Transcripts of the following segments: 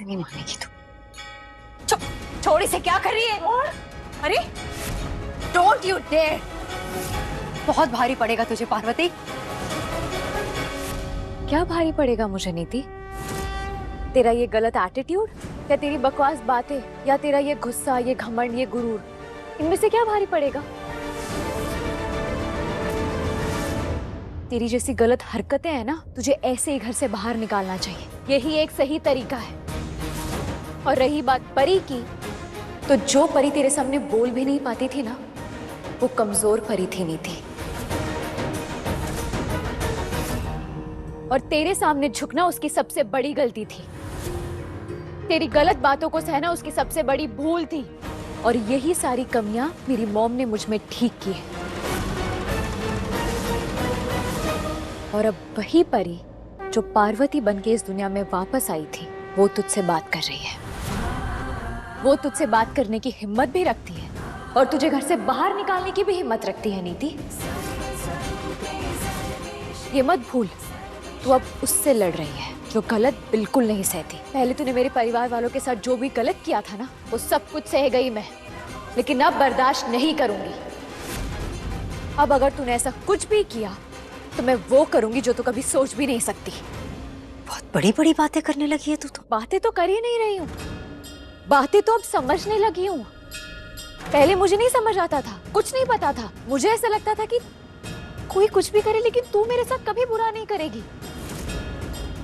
से नहीं मानेगी तू। छोड़, इसे क्या कर रही है? अरे डोंट यू डेयर। बहुत भारी पड़ेगा तुझे पार्वती। क्या भारी पड़ेगा मुझे नीति? तेरा ये गलत एटीट्यूड, या तेरी बकवास बातें, या तेरा ये गुस्सा, ये घमंड, ये गुरूर, इनमें से क्या भारी पड़ेगा? तेरी जैसी गलत हरकतें हैं ना, तुझे ऐसे ही घर से बाहर निकालना चाहिए। यही एक सही तरीका है। और रही बात परी की, तो जो परी तेरे सामने बोल भी नहीं पाती थी ना, वो कमजोर परी थी नीति। और तेरे सामने झुकना उसकी सबसे बड़ी गलती थी। तेरी गलत बातों को सहना उसकी सबसे बड़ी भूल थी। और यही सारी कमियां मेरी मॉम ने मुझ में ठीक की है। और अब वही परी जो पार्वती बनके इस दुनिया में वापस आई थी, वो तुझसे बात कर रही है। वो तुझसे बात करने की हिम्मत भी रखती है और तुझे घर से बाहर निकालने की भी हिम्मत रखती है नीति। ये मत भूल, तू अब उससे लड़ रही है जो गलत बिल्कुल नहीं सहती। पहले तूने मेरे परिवार वालों के साथ जो भी गलत किया था ना, वो सब कुछ सह गई मैं, लेकिन अब बर्दाश्त नहीं करूंगी। अब अगर तूने ऐसा कुछ भी किया तो मैं वो करूंगी जो तू कभी सोच भी नहीं सकती। बहुत बड़ी बड़ी बातें करने लगी है तू तो। बातें तो कर ही नहीं रही हूँ, बातें तो अब समझने लगी हूँ। पहले मुझे नहीं समझ आता था, कुछ नहीं पता था। मुझे ऐसा लगता था कि कोई कुछ भी करे लेकिन तू मेरे साथ कभी बुरा नहीं करेगी।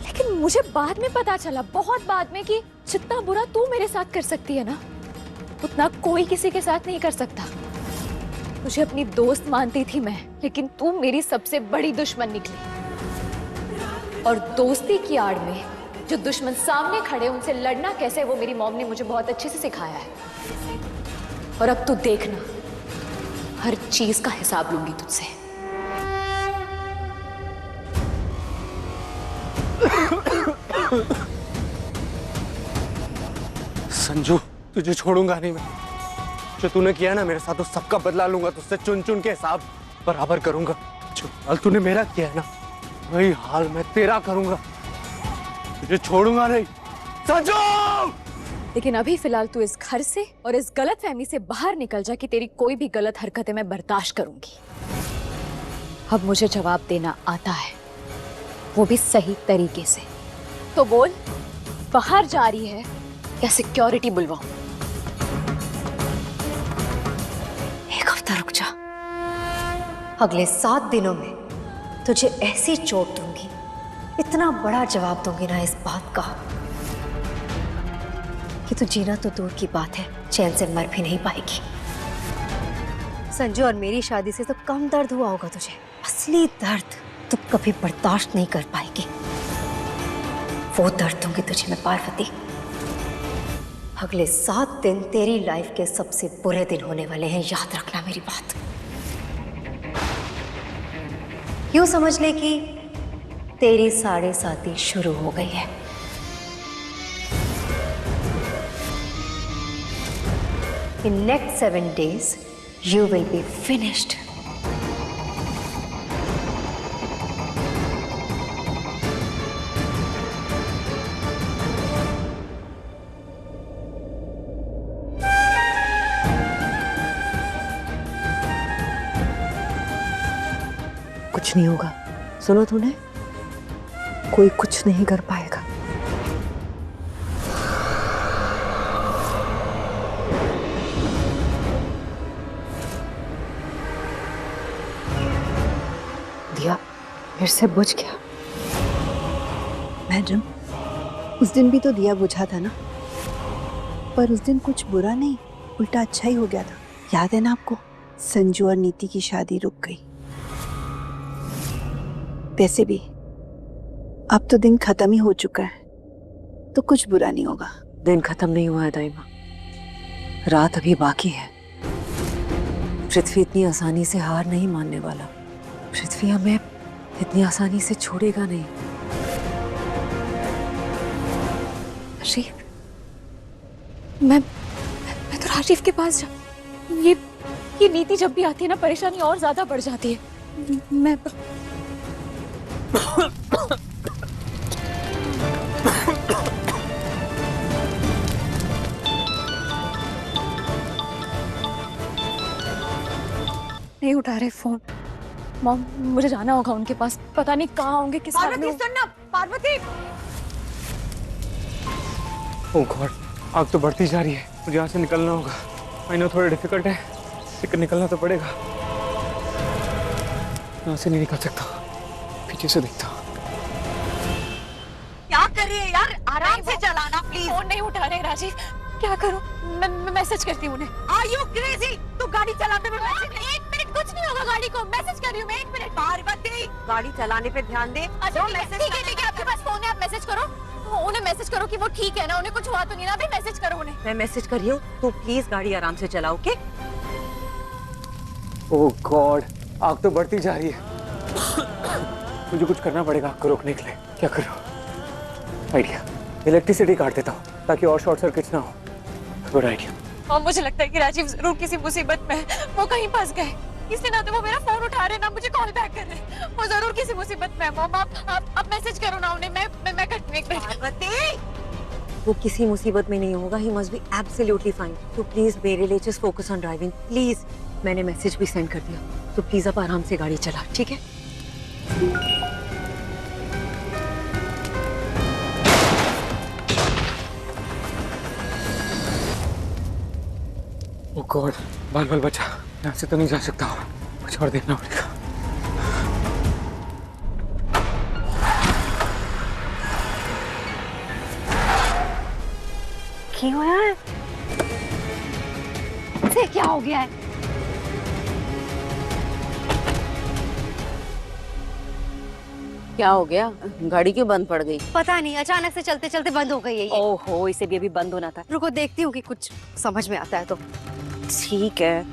लेकिन मुझे बाद में पता चला, बहुत बाद में, कि जितना बुरा तू मेरे साथ कर सकती है ना, उतना कोई किसी के साथ नहीं कर सकता। तुझे अपनी दोस्त मानती थी मैं, लेकिन तू मेरी सबसे बड़ी दुश्मन निकली। और दोस्ती की आड़ में जो दुश्मन सामने खड़े, उनसे लड़ना कैसे, वो मेरी मॉम ने मुझे बहुत अच्छे से सिखाया है। और अब तू देखना, हर चीज का हिसाब लूंगी तुझसे। संजू, तुझे छोड़ूंगा नहीं मैं। जो तूने किया ना मेरे साथ, उस सबका बदला लूंगा। तुझसे चुन चुन के हिसाब बराबर करूंगा। जो हाल तूने मेरा किया है ना, वही हाल मैं तेरा करूंगा। तुझे छोड़ूंगा नहीं संजू। लेकिन अभी फिलहाल तू इस घर से और इस गलत फहमी से बाहर निकल जा कि तेरी कोई भी गलत हरकतें मैं बर्दाश्त करूंगी। अब मुझे जवाब देना आता है, वो भी सही तरीके से। तो बोल, बाहर जा रही है या सिक्योरिटी बुलवाऊं? एक हफ्ता रुक जा। अगले 7 दिनों में तुझे ऐसी चोट दूंगी, इतना बड़ा जवाब दूंगी ना इस बात का, कि तू जीना तो दूर की बात है, चैन से मर भी नहीं पाएगी। संजू, और मेरी शादी से तो कम दर्द हुआ होगा तुझे। असली दर्द तू कभी बर्दाश्त नहीं कर पाएगी। वो दर्द दूंगी तुझे मैं पार्वती। अगले 7 दिन तेरी लाइफ के सबसे बुरे दिन होने वाले हैं, याद रखना मेरी बात। यूं समझ ले कि तेरी 7.5 शुरू हो गई है। In next 7 days, you will be finished. कुछ नहीं होगा। सुनो तूने, कोई कुछ नहीं कर पाएगा। दिया फिर से बुझ गया। मैडम, उस दिन भी तो दिया बुझा था ना, पर उस दिन कुछ बुरा नहीं, उल्टा अच्छा ही हो गया था। याद है ना आपको? संजू और नीति की शादी रुक गई। वैसे भी अब तो दिन खत्म ही हो चुका है, तो कुछ बुरा नहीं होगा। दिन खत्म नहीं हुआ है दाइमा, रात अभी बाकी है। पृथ्वी इतनी आसानी से हार नहीं मानने वाला। पृथ्वी हमें इतनी आसानी से छोड़ेगा नहीं। राजीव, मैं तो राजीव के पास जा। ये नीति जब भी आती है ना, परेशानी और ज्यादा बढ़ जाती है। मैं नहीं उठा रहे फोन। मॉम मुझे जाना होगा उनके पास, पता नहीं कहाँ होंगे, किस हाल में पार्वती होंगे। सुनना, पार्वती। ओह गॉड, आग तो बढ़ती जा रही है, मुझे यहाँ से निकलना होगा। आई नो थोड़ा डिफिकल्ट है लेकिन निकलना तो पड़ेगा। यहाँ से नहीं निकल सकता, पीछे से देखता। क्या कर रही है यार, आराम से चलाना प्लीज। फोन नहीं उठा रहे राजीव, क्या करूं? मैं मैसेज करती हूँ उन्हें। Are you crazy? तू गाड़ी चलाते में मैसेज नहीं? एक मिनट, कुछ नहीं होगा, गाड़ी को मैसेज कर रही हूँ मैं। एक मिनट। पार्वती गाड़ी चलाने पे ध्यान दे। अच्छा ठीक है, आपके पास फोन है, आप मैसेज करो, उन्हें मैसेज करो कि वो ठीक है ना, उन्हें कुछ हुआ तो नहीं ना। अभी मैसेज करो उन्हें। मैं मैसेज कर रही हूँ, तू प्लीज गाड़ी आराम से चलाओ, ओके? ओह गॉड, आग तो बढ़ती जा रही है। मुझे कुछ करना पड़ेगा आग को रोकने के लिए। क्या करूं? आइडिया, इलेक्ट्रिसिटी काट देता हूँ ताकि और शॉर्ट सर्किट्स ना हो। Good idea. और मुझे लगता है कि राजीव जरूर किसी मुसीबत में है, वो कहीं फंस गए, इसलिए ना तो वो मेरा फोन उठा रहे ना मुझे कॉल बैक कर रहे। वो जरूर किसी मुसीबत में है। मॉम आप मैसेज करो ना उन्हें, मैं करती हूँ। एक मिनट। पार्वती वो किसी मुसीबत में नहीं होगा, he must be absolutely fine. तो प्लीज मेरे लिए just focus on driving please. मैंने मैसेज भी सेंड कर दिया, तो प्लीज आप आराम से गाड़ी चला, ठीक है? ओह गॉड, बाल बचा, यहाँ से तो नहीं जा सकता हूँ, कुछ और देखना पड़ेगा। क्यों हुआ है? इसे क्या हो गया है? क्या हो गया? गाड़ी क्यों बंद पड़ गई? पता नहीं, अचानक से चलते चलते बंद हो गई है ये। ओहो, इसे भी अभी बंद होना था। रुको देखती हूँ कि कुछ समझ में आता है तो। ठीक है।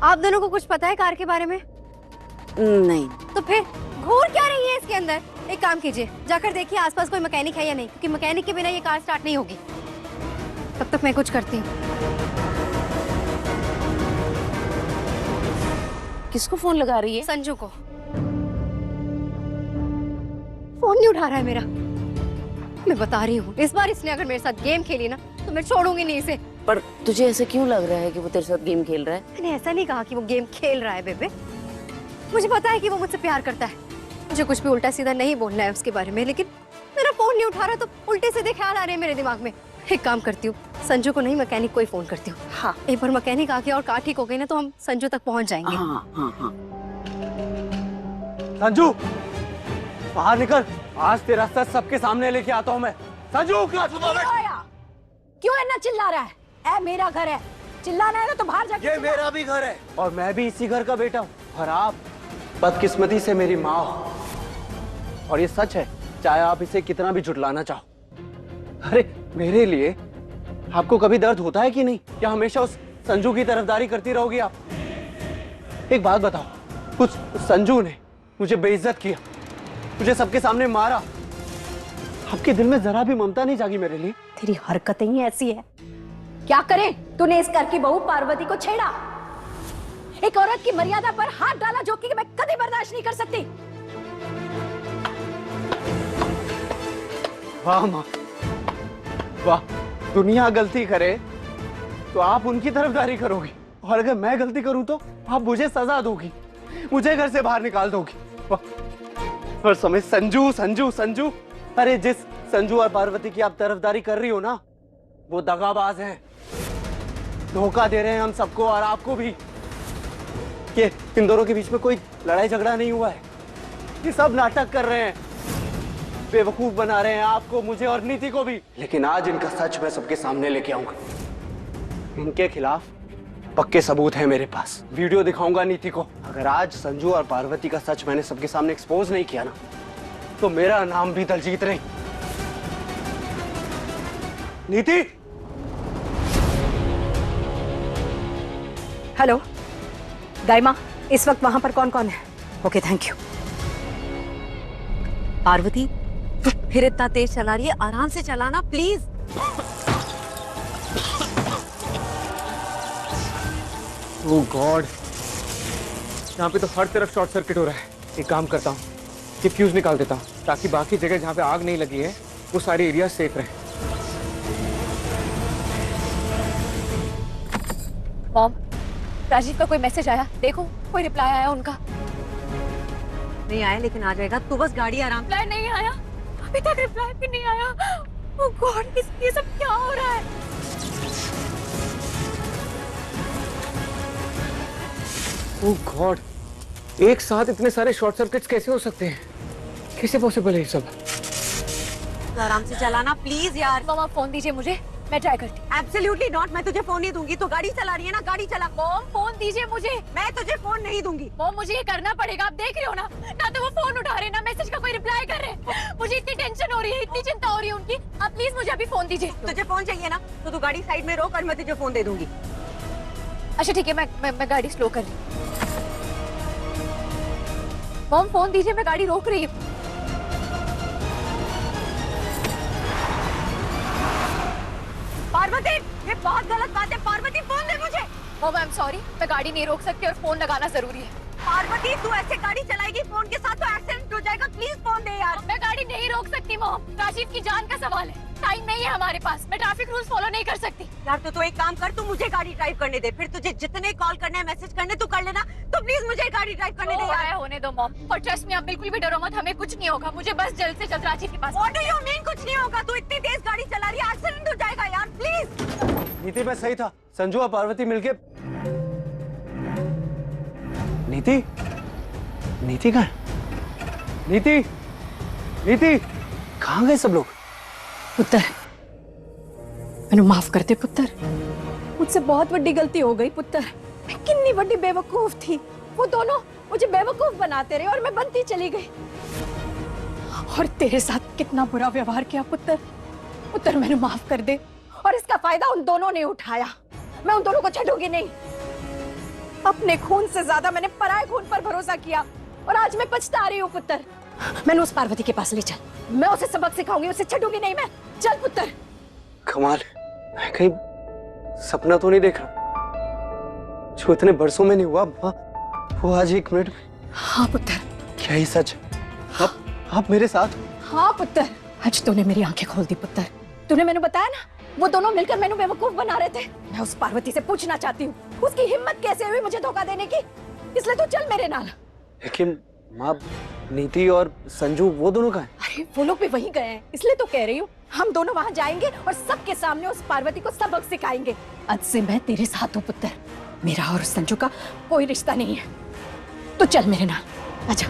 आप दोनों को कुछ पता है कार के बारे में? नहीं। तो फिर घूर क्या रही है इसके अंदर? एक काम कीजिए, जाकर देखिए आसपास कोई मैकेनिक है या नहीं, क्योंकि मैकेनिक के बिना ये कार स्टार्ट नहीं होगी। तब तक मैं कुछ करती हूँ। किसको फोन लगा रही है? संजू को। फोन नहीं उठा रहा है मेरा। मैं बता रही हूँ, इस बार इसने अगर मेरे साथ गेम खेली ना तो मैं छोड़ूंगी नहीं इसे। पर तुझे ऐसे क्यों लग रहा है कि वो तेरे साथ गेम खेल रहा है? मैंने ऐसा नहीं कहा कि वो गेम खेल रहा है बेबे। मुझे पता है कि वो मुझसे प्यार करता है। मुझे कुछ भी उल्टा सीधा नहीं बोलना है उसके बारे में, लेकिन मेरा फोन नहीं उठा रहा तो उल्टे सीधे ख्याल आ रहे हैं मेरे दिमाग में। एक काम करती हूँ, संजू को नहीं मैकेनिक को ही फोन करती हूँ। हाँ। एक बार मैकेनिक आ गया और कार ठीक हो गई ना तो हम संजू तक पहुंच जाएंगे। हाँ हाँ हाँ। संजू बाहर निकल, आज तेरा सच सबके सामने लेके आता हूँ मैं। संजू क्या क्यों इतना चिल्ला रहा है? मेरा घर है, चिल्लाना है ना तो बाहर जाके। ये मेरा भी घर है और मैं भी इसी घर का बेटा हूँ। और आप बदकिस्मती से मेरी माँ हो, और ये सच है, चाहे आप इसे कितना भी झुटलाना चाहो। अरे मेरे लिए आपको कभी दर्द होता है कि नहीं? क्या हमेशा उस संजू की तरफदारी करती रहोगी आप? एक बात बताओ, कुछ संजू ने मुझे बेइज्जत किया, मुझे सबके सामने मारा, आपके दिल में जरा भी ममता नहीं जागी मेरे लिए? तेरी हरकतें ही ऐसी है। क्या करे? तूने इस घर की बहू पार्वती को छेड़ा, एक औरत की मर्यादा पर हाथ डाला जो कि मैं कभी बर्दाश्त नहीं कर सकती। वाह माँ, वाह। दुनिया गलती करे तो आप उनकी तरफदारी करोगी, और अगर मैं गलती करूं तो आप मुझे सजा दोगी, मुझे घर से बाहर निकाल दोगी। वाह। और समय संजू संजू संजू, अरे जिस संजू और पार्वती की आप तरफदारी कर रही हो ना, वो दगाबाज हैं, धोखा दे रहे हैं हम सबको और आपको भी। कि इन दोनों के बीच में कोई लड़ाई झगड़ा नहीं हुआ है, ये सब नाटक कर रहे हैं, बेवकूफ बना रहे हैं आपको, मुझे और नीति को भी। लेकिन आज इनका सच मैं सबके सामने लेके आऊंगा। इनके खिलाफ पक्के सबूत हैं मेरे पास, वीडियो दिखाऊंगा नीति को। अगर आज संजू और पार्वती का सच मैंने सबके सामने एक्सपोज नहीं किया ना, तो मेरा नाम भी दलजीत नहीं। नीति। हेलो दाइमा, इस वक्त वहां पर कौन कौन है? Okay thank you. पार्वती फिर इतना तेज चला रही है, आराम से चलाना प्लीज। ओह गॉड, यहाँ पे तो हर तरफ शॉर्ट सर्किट हो रहा है। एक काम करता हूँ, ये फ्यूज निकाल देता हूँ ताकि बाकी जगह जहाँ पे आग नहीं लगी है वो सारी एरिया सेफ रहे। मॉम, राजीव का कोई मैसेज आया? देखो, कोई रिप्लाई आया उनका? नहीं आया, लेकिन आ जाएगा। तू बस गाड़ी आराम। रिप्लाई नहीं आया, अभी तक रिप्लाई भी नहीं आया। ओह गॉड, ये सब क्या हो रहा है? ओह गॉड, एक साथ इतने सारे शॉर्ट सर्किट्स कैसे हो सकते हैं? कैसे पॉसिबल है ये सब? आराम से चलाना प्लीज यार। मॉम, आप फोन दीजिए मुझे, मैं ट्राई करती हूँ। एब्सोल्युटली नॉट, मैं तुझे फोन नहीं दूंगी। तू गाड़ी चला रही है ना, गाड़ी चला। मॉम, फोन दीजिए मुझे। मैं तुझे फोन नहीं दूंगी। मॉम, मुझे ये करना पड़ेगा, आप देख रहे हो ना, ना तो वो फोन उठा रहे, ना मैसेज का कोई रिप्लाई कर रहे। मुझे इतनी टेंशन हो रही है, इतनी चिंता हो रही है उनकी। आप प्लीज मुझे अभी फोन दीजिए। तुझे फोन चाहिए ना, तो तू गाड़ी साइड में रोक और मैं तुझे फोन दे दूंगी। अच्छा ठीक है, मैं गाड़ी स्लो कर रही हूँ। मॉम, फोन दीजिए, मैं गाड़ी रोक रही हूँ। पार्वती, ये बहुत गलत बात है। पार्वती, फोन दे मुझे। मॉम, आई एम सॉरी, मैं गाड़ी नहीं रोक सकती और फोन लगाना जरूरी है। पार्वती, तू ऐसे गाड़ी चलाएगी फोन के साथ तो एक्सीडेंट हो जाएगा। प्लीज फोन दे यार। मैं गाड़ी नहीं रोक सकती मॉम, राजीव की जान का सवाल है। टाइम नहीं है हमारे पास, मैं ट्रैफिक रूल्स फॉलो नहीं कर सकती। यार तो एक काम कर, तू मुझे गाड़ी ड्राइव करने दे। फिर तुझे जितने कॉल करने हैं, मैसेज करने, तू कर लेना। तो प्लीज मुझे गाड़ी ड्राइव करने दे यार। होने दो मॉम, और ट्रस्ट में आप बिल्कुल भी डरो मत, हमें कुछ नहीं होगा। मुझे बस जल्द से जल्द राजीव के पास। What do you mean कुछ नहीं होगा? तू इतनी तेज गाड़ी चला रही है, एक्सीडेंट हो जाएगा यार। प्लीज। नीति, मैं सही था। संजू और पार्वती मिलके। नीति, नीति कहाँ है? नीति, नीति, कहाँ गए सब लोग? पुत्र, मैंने माफ कर दे पुत्र। मुझसे बहुत बड़ी गलती हो गई पुत्र। मैं कितनी बड़ी बेवकूफ थी। वो दोनों मुझे बेवकूफ बनाते रहे और मैं बनती चली गई। और तेरे साथ कितना बुरा व्यवहार किया पुत्र। पुत्र, मैंने माफ कर दे। और इसका फायदा उन दोनों ने उठाया। मैं उन दोनों को छोड़ूंगी नहीं। अपने खून से ज्यादा मैंने पराये खून पर भरोसा किया और आज मैं पछता रही हूँ पुत्र। मैंने उस पार्वती के पास ले चल, मैं उसे सबक सिखाऊंगी, उसे छोड़ूंगी नहीं मैं। चल पुत्र। कमाल, मैं कहीं सपना तो नहीं देख रहा जो इतने बरसों में नहीं हुआ? वो आज एक मिनट में। हाँ पुत्र। क्या ही सच? आप मेरे साथ? हाँ पुत्र, आज तूने मेरी आंखें खोल दी पुत्र। तूने मैंने बताया ना, वो दोनों मिलकर मैंने बेवकूफ बना रहे थे। मैं उस पार्वती से पूछना चाहती हूँ, उसकी हिम्मत कैसे हुई मुझे धोखा देने की। इसलिए तू चल मेरे नाल। लेकिन माँ, नीति और संजू वो दोनों कहाँ हैं? अरे वो लोग भी वहीं गए हैं, इसलिए तो कह रही हूँ। हम दोनों वहाँ जाएंगे और सबके सामने उस पार्वती को सबक सिखाएंगे। आज से मैं तेरे साथ हूँ पुत्र। मेरा और संजू का कोई रिश्ता नहीं है। तो चल मेरे नाल, आजा।